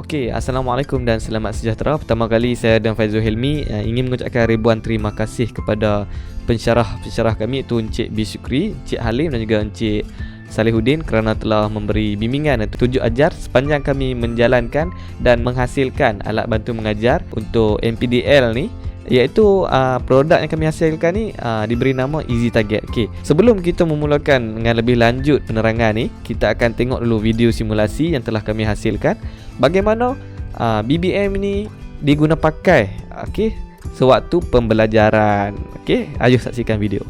Okey, Assalamualaikum dan selamat sejahtera. Pertama kali saya dan Faizul Hilmi ingin mengucapkan ribuan terima kasih kepada pensyarah kami, iaitu Encik B. Syukri, Encik Halim dan juga Encik Salihuddin kerana telah memberi bimbingan dan tunjuk ajar sepanjang kami menjalankan dan menghasilkan alat bantu mengajar untuk MPDL ni, iaitu produk yang kami hasilkan ni diberi nama Easy Target. Okey, sebelum kita memulakan dengan lebih lanjut penerangan ni, kita akan tengok dulu video simulasi yang telah kami hasilkan. Bagaimana BBM ni diguna pakai, okey, sewaktu pembelajaran. Okey, ayo saksikan video.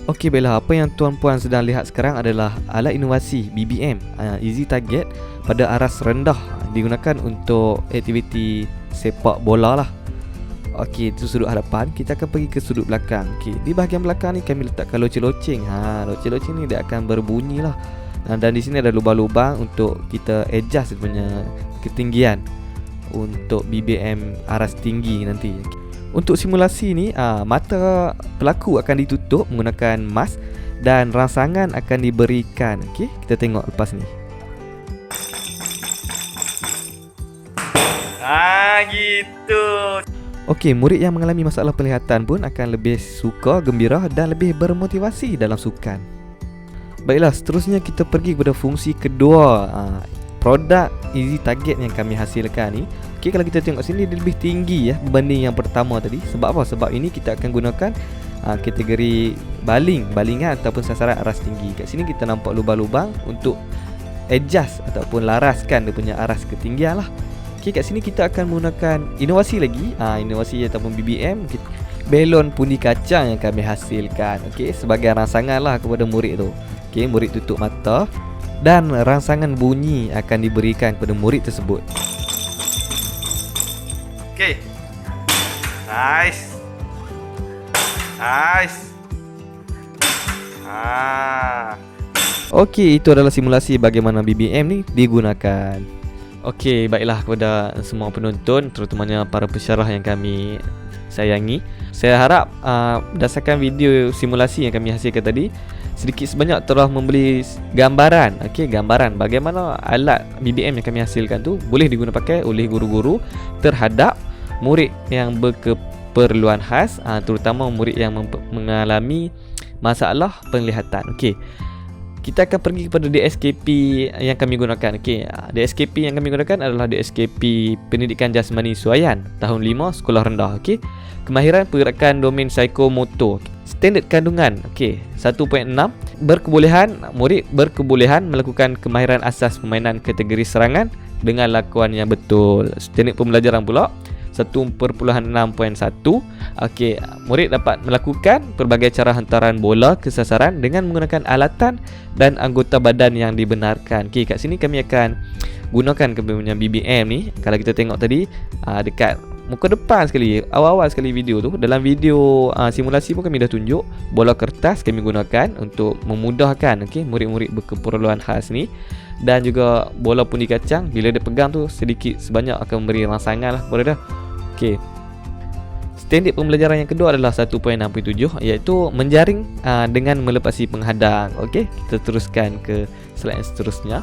Okey, baiklah, apa yang tuan-puan sedang lihat sekarang adalah alat inovasi BBM Easy Target pada aras rendah, digunakan untuk aktiviti sepak bola lah. Okey, itu sudut hadapan. Kita akan pergi ke sudut belakang. Okey, di bahagian belakang ni kami letakkan loceng-loceng. Loceng-loceng ni dia akan berbunyi lah. Dan di sini ada lubang-lubang untuk kita adjust dia punya ketinggian untuk BBM aras tinggi nanti. Untuk simulasi ni, mata pelaku akan ditutup menggunakan mask dan rangsangan akan diberikan. Okey, kita tengok lepas ni. Gitu. Okey, murid yang mengalami masalah penglihatan pun akan lebih suka, gembira dan lebih bermotivasi dalam sukan. Baiklah, seterusnya kita pergi kepada fungsi kedua produk Easy Target yang kami hasilkan ni. Okey, kalau kita tengok sini dia lebih tinggi berbanding yang pertama tadi. Sebab apa? Sebab ini kita akan gunakan kategori balingan ataupun sasaran aras tinggi. Kat sini kita nampak lubang-lubang untuk adjust ataupun laraskan dia punya aras ketinggian lah. Okey, kat sini kita akan menggunakan inovasi lagi, inovasi ataupun BBM, belon pundi kacang yang kami hasilkan. Okey, sebagai rangsangan lah kepada murid tu. Okey, murid tutup mata dan rangsangan bunyi akan diberikan kepada murid tersebut. Okey. Nice. Okey, itu adalah simulasi bagaimana BBM ni digunakan. Okey, baiklah kepada semua penonton, terutamanya para pensyarah yang kami sayangi. Saya harap berdasarkan video simulasi yang kami hasilkan tadi, sedikit sebanyak telah memberi gambaran, gambaran bagaimana alat BBM yang kami hasilkan tu boleh digunakan pakai oleh guru-guru terhadap murid yang berkeperluan khas, terutama murid yang mengalami masalah penglihatan. Okey, kita akan pergi kepada DSKP yang kami gunakan. Okey, DSKP yang kami gunakan adalah DSKP Pendidikan Jasmani Suaian tahun 5 sekolah rendah. Okey, kemahiran pergerakan domain psikomotor. Standard kandungan 1.6, murid berkebolehan melakukan kemahiran asas permainan kategori serangan dengan lakuan yang betul. Standard pembelajaran pula 1.6.1. Okey, murid dapat melakukan pelbagai cara hantaran bola ke sasaran dengan menggunakan alatan dan anggota badan yang dibenarkan. Okey, kat sini kami akan gunakan kemudian BBM ni. Kalau kita tengok tadi dekat muka depan sekali, awal-awal sekali video tu, dalam video simulasi pun kami dah tunjuk bola kertas kami gunakan untuk memudahkan murid-murid berkeperluan khas ni. Dan juga bola pundi kacang, bila dia pegang tu sedikit sebanyak akan memberi rangsangan lah kepada dia. Okey, standard pembelajaran yang kedua adalah 1.6.7, iaitu menjaring dengan melepasi penghadang. Okey, kita teruskan ke slide yang seterusnya.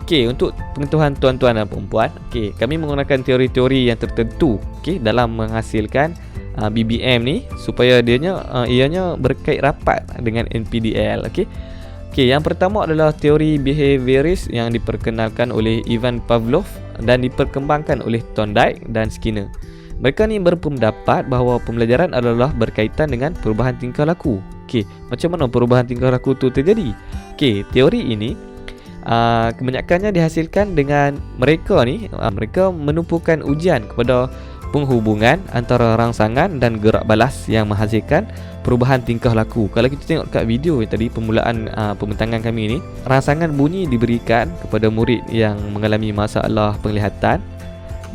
Okey, untuk pengetahuan tuan-tuan dan puan-puan, kami menggunakan teori-teori yang tertentu dalam menghasilkan BBM ni supaya ianya berkait rapat dengan NPDL. Okey, yang pertama adalah teori behavioris yang diperkenalkan oleh Ivan Pavlov dan diperkembangkan oleh Thorndike dan Skinner. Mereka ni berpendapat bahawa pembelajaran adalah berkaitan dengan perubahan tingkah laku. Macam mana perubahan tingkah laku tu terjadi? Teori ini kebanyakannya dihasilkan dengan mereka menumpukan ujian kepada penghubungan antara rangsangan dan gerak balas yang menghasilkan perubahan tingkah laku. Kalau kita tengok kat video tadi, permulaan pembentangan kami ni, rangsangan bunyi diberikan kepada murid yang mengalami masalah penglihatan,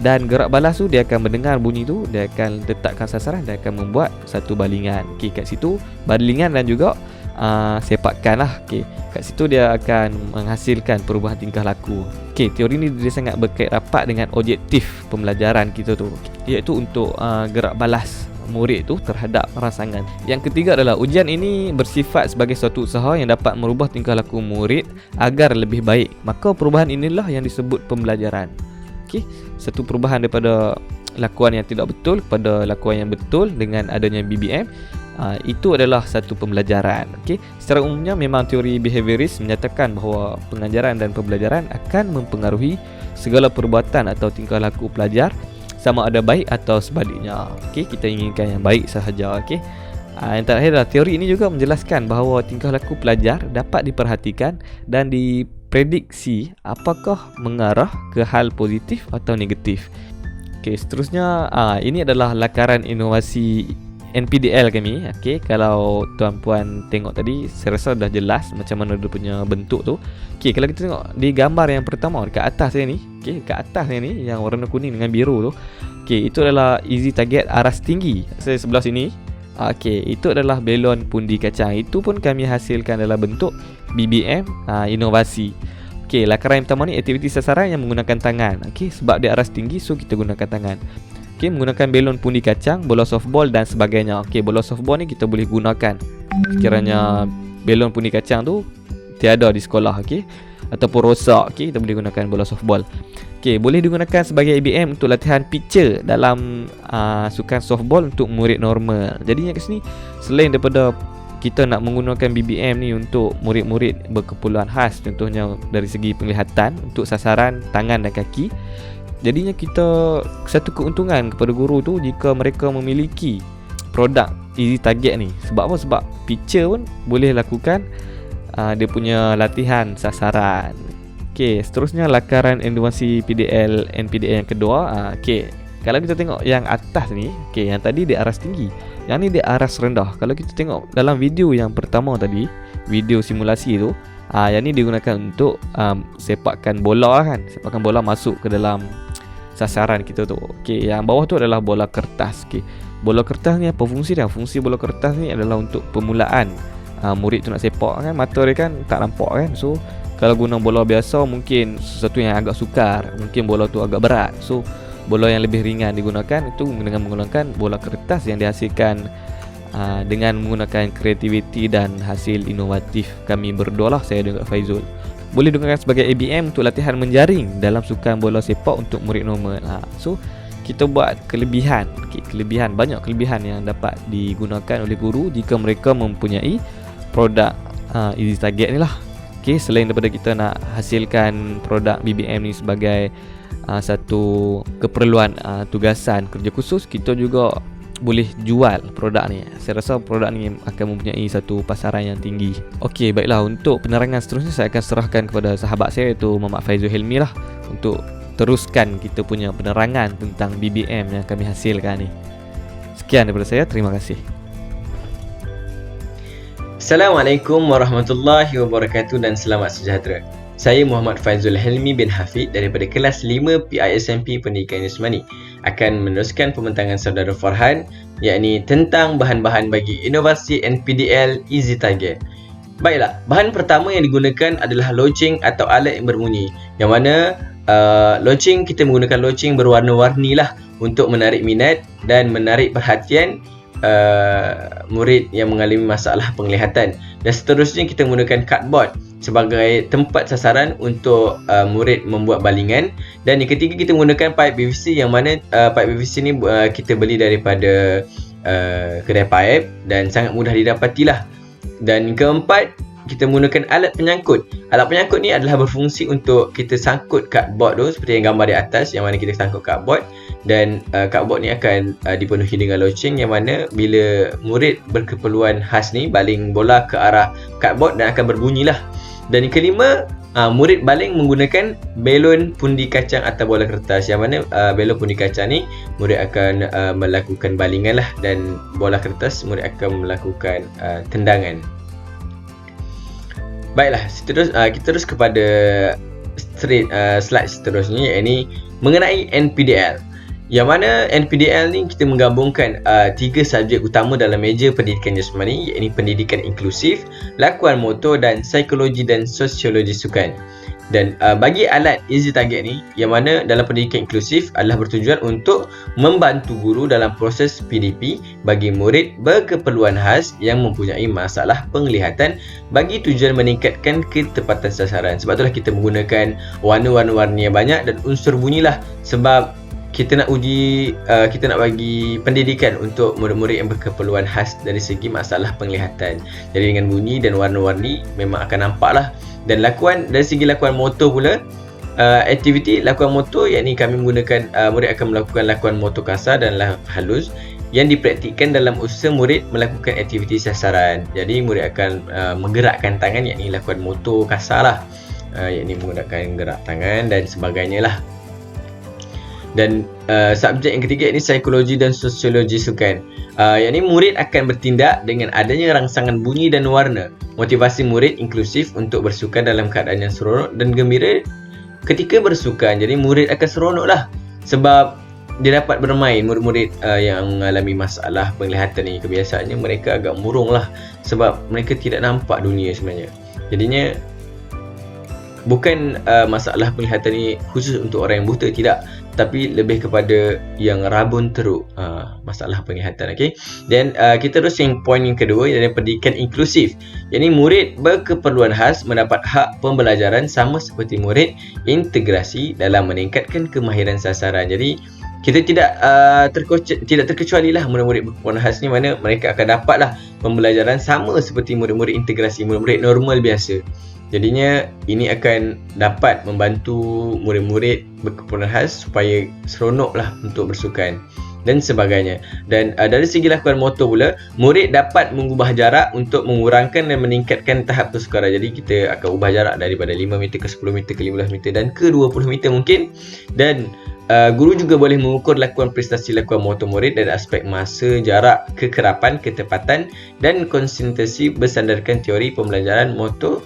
dan gerak balas tu dia akan mendengar bunyi tu, dia akan letakkan sasaran, dia akan membuat satu balingan. Kat situ balingan dan juga sepakan lah. Kat situ dia akan menghasilkan perubahan tingkah laku. Teori ni dia sangat berkait rapat dengan objektif pembelajaran kita tu, iaitu untuk gerak balas. murid tu terhadap rangsangan. Yang ketiga adalah ujian ini bersifat sebagai suatu usaha yang dapat merubah tingkah laku murid agar lebih baik. Maka perubahan inilah yang disebut pembelajaran. Okey, satu perubahan daripada lakuan yang tidak betul kepada lakuan yang betul dengan adanya BBM. Itu adalah satu pembelajaran. Okey, secara umumnya memang teori behaviorist menyatakan bahawa pengajaran dan pembelajaran akan mempengaruhi segala perbuatan atau tingkah laku pelajar, sama ada baik atau sebaliknya. Okey, kita inginkan yang baik sahaja. Okey, yang terakhir adalah teori ini juga menjelaskan bahawa tingkah laku pelajar dapat diperhatikan dan diprediksi apakah mengarah ke hal positif atau negatif. Okey, seterusnya ini adalah lakaran inovasi NPDL kami. Okey, kalau tuan-puan tengok tadi, saya rasa dah jelas macam mana dia punya bentuk tu. Okey, kalau kita tengok di gambar yang pertama dekat atas saya ni, okey, dekat atas saya ni yang warna kuning dengan biru tu. Okey, itu adalah easy target aras tinggi. Saya sebelah sini. Okey, itu adalah belon pundi kacang. Itu pun kami hasilkan dalam bentuk BBM inovasi. Okey, lakaran yang pertama ni aktiviti sasaran yang menggunakan tangan. Okey, sebab dia aras tinggi, so kita gunakan tangan. Okey, menggunakan belon pundi kacang, bola softball dan sebagainya. Okey, bola softball ni kita boleh gunakan sekiranya belon pundi kacang tu tiada di sekolah, okey, ataupun rosak, okey, kita boleh gunakan bola softball. Okey, boleh digunakan sebagai ABM untuk latihan pitcher dalam sukan softball untuk murid normal. Jadinya kat sini, selain daripada kita nak menggunakan BBM ni untuk murid-murid berkeperluan khas, contohnya dari segi penglihatan untuk sasaran tangan dan kaki, jadinya kita satu keuntungan kepada guru tu jika mereka memiliki produk easy target ni. Sebab apa? Sebab pitcher pun boleh lakukan dia punya latihan sasaran. Okey, seterusnya lakaran inovasi NPDL yang kedua. Okey, kalau kita tengok yang atas ni, okey, yang tadi dia aras tinggi, yang ni dia aras rendah. Kalau kita tengok dalam video yang pertama tadi, video simulasi tu, yang ni digunakan untuk sepakkan bola kan, sepakkan bola masuk ke dalam sasaran kita tu. Okey, yang bawah tu adalah bola kertas. Okey, bola kertas ni apa fungsi dia? Fungsi bola kertas ni adalah untuk permulaan murid tu nak sepak kan, mata dia kan tak nampak kan. So kalau guna bola biasa mungkin sesuatu yang agak sukar, mungkin bola tu agak berat. So bola yang lebih ringan digunakan itu dengan menggunakan bola kertas yang dihasilkan dengan menggunakan kreativiti dan hasil inovatif kami berdua lah, saya dengan Faizul. Boleh digunakan sebagai ABM untuk latihan menjaring dalam sukan bola sepak untuk murid normal. So kita buat kelebihan, banyak kelebihan yang dapat digunakan oleh guru jika mereka mempunyai produk easy target ni lah. Okay, selain daripada kita nak hasilkan produk BBM ni sebagai satu keperluan tugasan kerja khusus, kita juga boleh jual produk ni. Saya rasa produk ni akan mempunyai satu pasaran yang tinggi. Okey, baiklah, untuk penerangan seterusnya saya akan serahkan kepada sahabat saya iaitu Muhammad Faizul Hilmi lah untuk teruskan kita punya penerangan tentang BBM yang kami hasilkan ni. Sekian daripada saya, terima kasih. Assalamualaikum warahmatullahi wabarakatuh dan selamat sejahtera. Saya Muhammad Faizul Hilmi bin Hafid daripada kelas 5 PISMP Pendidikan Yusmani akan meneruskan pembentangan saudara Farhan, yakni tentang bahan-bahan bagi inovasi NPDL Easy Target. Baiklah, bahan pertama yang digunakan adalah loceng atau alat yang berbunyi, yang mana loceng kita menggunakan loceng berwarna-warni lah untuk menarik minat dan menarik perhatian murid yang mengalami masalah penglihatan. Dan seterusnya kita menggunakan cardboard sebagai tempat sasaran untuk murid membuat balingan. Dan yang ketiga kita menggunakan pipe PVC, yang mana pipe PVC ni kita beli daripada kedai pipe dan sangat mudah didapatilah. Dan keempat, kita menggunakan alat penyangkut. Alat penyangkut ni adalah berfungsi untuk kita sangkut cardboard tu seperti yang gambar di atas, yang mana kita sangkut cardboard. Dan cardboard ni akan dipenuhi dengan loceng, yang mana bila murid berkeperluan khas ni baling bola ke arah cardboard dan akan berbunyilah. Dan yang kelima, murid baling menggunakan belon pundi kacang atau bola kertas, yang mana belon pundi kacang ni murid akan melakukan balingan lah, dan bola kertas murid akan melakukan tendangan. Baiklah, kita terus kepada slide seterusnya, iaitu mengenai NPDL. Yang mana NPDL ni kita menggabungkan 3 subjek utama dalam meja pendidikan jasmani, iaitu pendidikan inklusif, lakuan motor dan psikologi dan sosiologi sukan. Dan bagi alat Easy Target ni, yang mana dalam pendidikan inklusif adalah bertujuan untuk membantu guru dalam proses PDP bagi murid berkeperluan khas yang mempunyai masalah penglihatan bagi tujuan meningkatkan ketepatan sasaran. Sebab itulah kita menggunakan warna-warni yang banyak dan unsur bunyi lah, sebab kita nak uji, kita nak bagi pendidikan untuk murid-murid yang berkeperluan khas dari segi masalah penglihatan. Jadi dengan bunyi dan warna-warni memang akan nampak lah. Dan dari segi lakuan motor pula, aktiviti lakuan motor, yakni kami menggunakan, murid akan melakukan lakuan motor kasar dan halus yang dipraktikkan dalam usaha murid melakukan aktiviti sasaran. Jadi murid akan menggerakkan tangan, yakni lakuan motor kasar lah, yakni menggunakan gerak tangan dan sebagainya lah. Dan subjek yang ketiga ini psikologi dan sosiologi sukan. Yakni murid akan bertindak dengan adanya rangsangan bunyi dan warna. Motivasi murid inklusif untuk bersukan dalam keadaan yang seronok dan gembira ketika bersukan. Jadi murid akan seronok lah, sebab dia dapat bermain. Murid-murid yang mengalami masalah penglihatan ni, kebiasaannya mereka agak murung lah, sebab mereka tidak nampak dunia sebenarnya. Jadinya bukan masalah penglihatan ni khusus untuk orang yang buta, tidak, tapi lebih kepada yang rabun teruk, masalah penglihatan. Okay? Dan kita terus yang poin yang kedua, iaitu pendidikan inklusif. Yakni murid berkeperluan khas mendapat hak pembelajaran sama seperti murid integrasi dalam meningkatkan kemahiran sasaran. Jadi kita tidak terkecuali lah murid-murid berkeperluan khas ni, mana mereka akan dapatlah pembelajaran sama seperti murid-murid integrasi, murid-murid normal biasa. Jadinya ini akan dapat membantu murid-murid berkeperluan khas supaya seronoklah untuk bersukan dan sebagainya. Dan dari segi lakuan motor pula, murid dapat mengubah jarak untuk mengurangkan dan meningkatkan tahap persukaran. Jadi kita akan ubah jarak daripada 5 meter ke 10 meter ke 15 meter dan ke 20 meter mungkin. Dan guru juga boleh mengukur lakuan prestasi lakuan motor murid dari aspek masa, jarak, kekerapan, ketepatan dan konsentrasi bersandarkan teori pembelajaran motor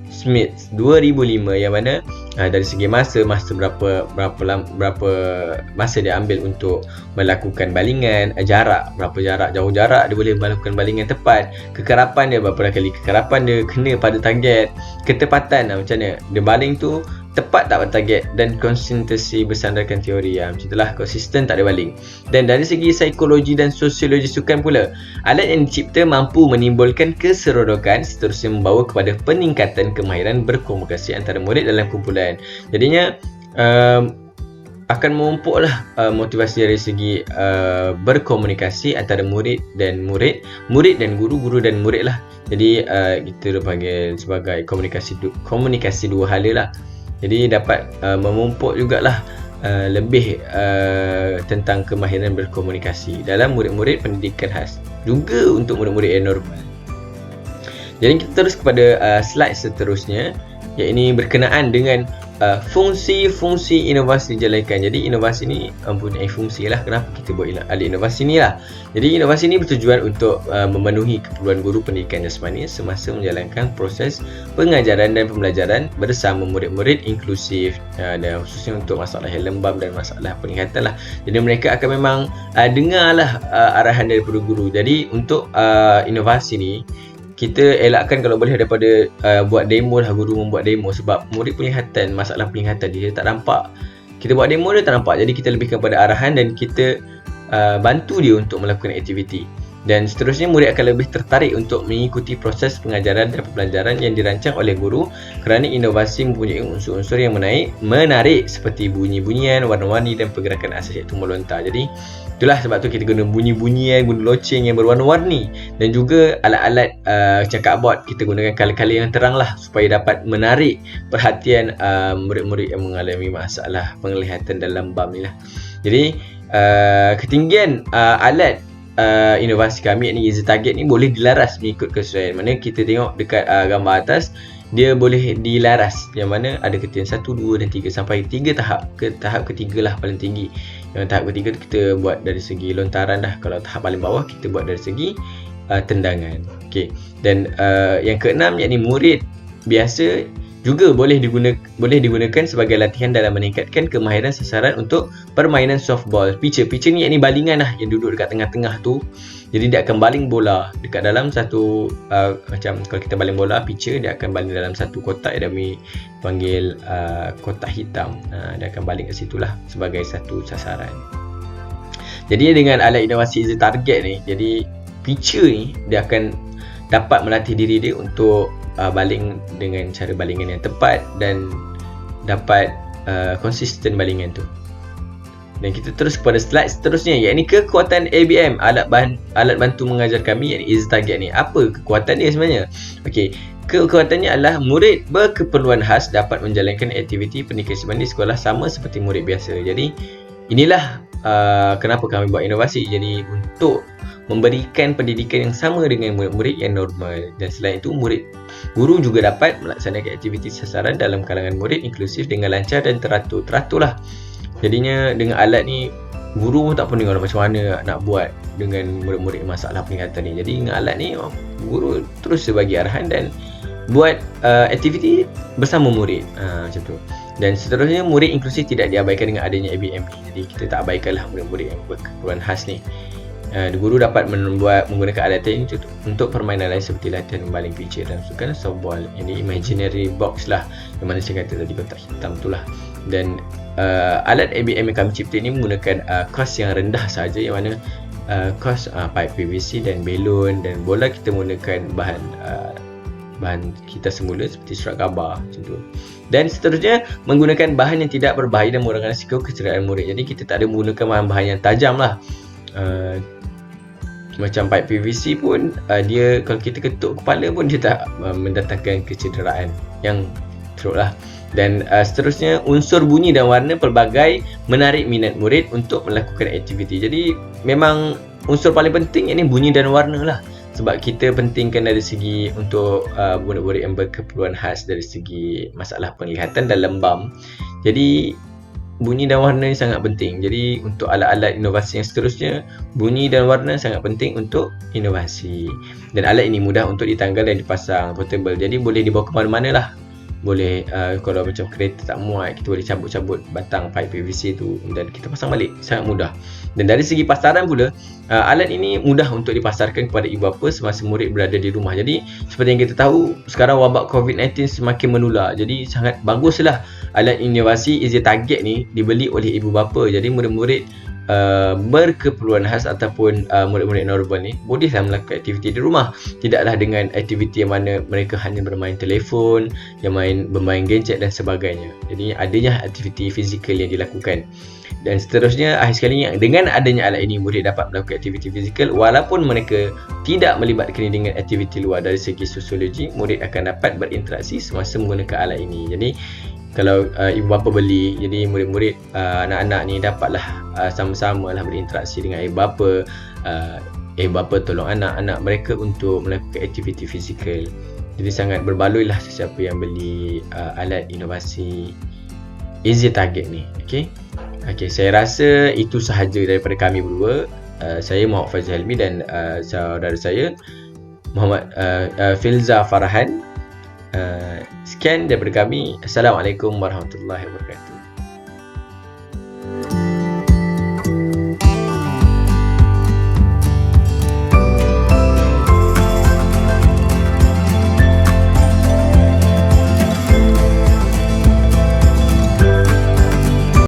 Smith 2005, yang mana dari segi masa berapa masa dia ambil untuk melakukan balingan, berapa jauh jarak dia boleh melakukan balingan tepat, kekerapan dia berapa kali kekerapan dia kena pada target, ketepatan macam mana dia baling tu tepat tak pada target, dan konsistensi bersandarkan teori. Macam itulah, konsisten tak ada baling. Dan dari segi psikologi dan sosiologi sukan pula, alat yang dicipta mampu menimbulkan keseronokan, seterusnya membawa kepada peningkatan kemahiran berkomunikasi antara murid dalam kumpulan. Jadinya akan memumpuklah motivasi dari segi berkomunikasi antara murid dan guru, guru dan murid lah. Jadi kita panggil sebagai komunikasi dua hala lah. Jadi dapat memumpuk jugalah lebih tentang kemahiran berkomunikasi dalam murid-murid pendidikan khas, juga untuk murid-murid yang normal. Jadi kita terus kepada slide seterusnya, iaitu berkenaan dengan fungsi-fungsi inovasi dijalankan. Jadi inovasi ni mempunyai fungsi lah, kenapa kita buat alat inovasi ni lah. Jadi inovasi ni bertujuan untuk memenuhi keperluan guru pendidikan jasmani semasa menjalankan proses pengajaran dan pembelajaran bersama murid-murid inklusif, dan khususnya untuk masalah yang lembam dan masalah penglihatan lah. Jadi mereka akan memang dengarlah arahan daripada guru. Jadi untuk inovasi ni kita elakkan kalau boleh daripada buat demo lah, guru membuat demo, sebab murid penglihatan, masalah penglihatan dia tak nampak. Kita buat demo dia tak nampak. Jadi kita lebihkan pada arahan dan kita bantu dia untuk melakukan aktiviti. Dan seterusnya murid akan lebih tertarik untuk mengikuti proses pengajaran dan pembelajaran yang dirancang oleh guru, kerana inovasi mempunyai unsur-unsur yang menarik seperti bunyi-bunyian, warna-warni dan pergerakan asas iaitu melontar. Jadi itulah sebab tu kita guna bunyi-bunyian, guna loceng yang berwarna-warni, dan juga alat-alat cakap kita gunakan color-color yang terang lah, supaya dapat menarik perhatian murid-murid yang mengalami masalah penglihatan dan lembam ni lah. Jadi ketinggian alat inovasi kami, yakni Easy Target ni, boleh dilaras mengikut kesesuaian. Mana kita tengok dekat gambar atas, dia boleh dilaras, yang mana ada ketinggian 1, 2 dan 3 sampai 3 tahap. Tahap ketiga lah paling tinggi. Yang tahap ketiga tu kita buat dari segi lontaran dah. Kalau tahap paling bawah kita buat dari segi tendangan. Okey. Dan yang keenam, yakni murid biasa juga boleh digunakan sebagai latihan dalam meningkatkan kemahiran sasaran untuk permainan softball. Pitcher ni yakni balingan lah yang duduk dekat tengah-tengah tu. Jadi dia akan baling bola dekat dalam satu macam kalau kita baling bola, pitcher dia akan baling dalam satu kotak yang kami panggil kotak hitam. Dia akan baling kat situlah sebagai satu sasaran. Jadi dengan alat inovasi Easy Target ni, jadi pitcher ni dia akan dapat melatih diri dia untuk baling dengan cara balingan yang tepat dan dapat konsisten balingan tu. Dan kita terus kepada slide seterusnya, iaitu kekuatan ABM, alat bantu mengajar kami, iaitu Easy Target ni. Apa kekuatan dia sebenarnya? Okey, kekuatannya adalah murid berkeperluan khas dapat menjalankan aktiviti pendidikan semasa di sekolah sama seperti murid biasa. Jadi inilah kenapa kami buat inovasi. Jadi untuk memberikan pendidikan yang sama dengan murid-murid yang normal, dan selain itu guru juga dapat melaksanakan aktiviti sasaran dalam kalangan murid inklusif dengan lancar dan teratur lah. Jadinya dengan alat ni guru pun tak pun dengar macam mana nak buat dengan murid-murid masalah peningkatan ni. Jadi dengan alat ni guru terus bagi arahan dan buat aktiviti bersama murid, macam tu. Dan seterusnya, murid inklusif tidak diabaikan dengan adanya ABM ni. Jadi kita tak abaikanlah murid-murid yang berkeperluan khas ni. Guru dapat menggunakan alat ini untuk permainan lain seperti latihan membaling pitcher dan sukan softball. Ini imaginary box lah, yang mana saya kata tadi kotak hitam tu lah. Dan alat ABM yang kami cipta ini menggunakan kos yang rendah sahaja, yang mana kos pipe PVC dan belon, dan bola kita menggunakan bahan kita semula seperti surat khabar macam tu. Dan seterusnya, menggunakan bahan yang tidak berbahaya dan mengurangkan risiko kecederaan murid. Jadi kita tak ada menggunakan bahan-bahan yang tajam lah. Macam pipe PVC pun dia kalau kita ketuk kepala pun dia tak mendatangkan kecederaan yang teruk lah. Dan seterusnya, unsur bunyi dan warna pelbagai menarik minat murid untuk melakukan aktiviti. Jadi memang unsur paling penting ini bunyi dan warna lah, sebab kita pentingkan dari segi untuk murid-murid yang berkeperluan khas dari segi masalah penglihatan dan lembam. Jadi bunyi dan warna ni sangat penting. Jadi untuk alat-alat inovasi yang seterusnya, bunyi dan warna sangat penting untuk inovasi. Dan alat ini mudah untuk ditanggal dan dipasang, portable. Jadi boleh dibawa ke mana-mana lah. Boleh kalau macam kereta tak muat, kita boleh cabut-cabut batang pipe PVC tu dan kita pasang balik, sangat mudah. Dan dari segi pasaran pula, alat ini mudah untuk dipasarkan kepada ibu bapa semasa murid berada di rumah. Jadi seperti yang kita tahu, sekarang wabak COVID-19 semakin menular. Jadi sangat baguslah alat inovasi Easy Target ni dibeli oleh ibu bapa. Jadi murid-murid berkeperluan khas ataupun murid-murid normal ni bolehlah melakukan aktiviti di rumah. Tidaklah dengan aktiviti yang mana mereka hanya bermain telefon, yang bermain gadget dan sebagainya. Jadi adanya aktiviti fizikal yang dilakukan. Dan seterusnya, akhir sekali, dengan adanya alat ini, murid dapat melakukan aktiviti fizikal walaupun mereka tidak melibatkan dengan aktiviti luar. Dari segi sosiologi, murid akan dapat berinteraksi semasa menggunakan alat ini. Jadi kalau ibu bapa beli, jadi murid-murid anak-anak ni dapatlah sama-sama lah berinteraksi dengan ibu bapa. Ibu bapa tolong anak-anak mereka untuk melakukan aktiviti fizikal. Jadi sangat berbaloi lah sesiapa yang beli alat inovasi Easy Target ni. Okey, saya rasa itu sahaja daripada kami berdua. Saya Muhammad Faizul Helmi dan saudara saya Muhammad Filza Farhan. Sekian daripada kami. Assalamualaikum warahmatullahi wabarakatuh.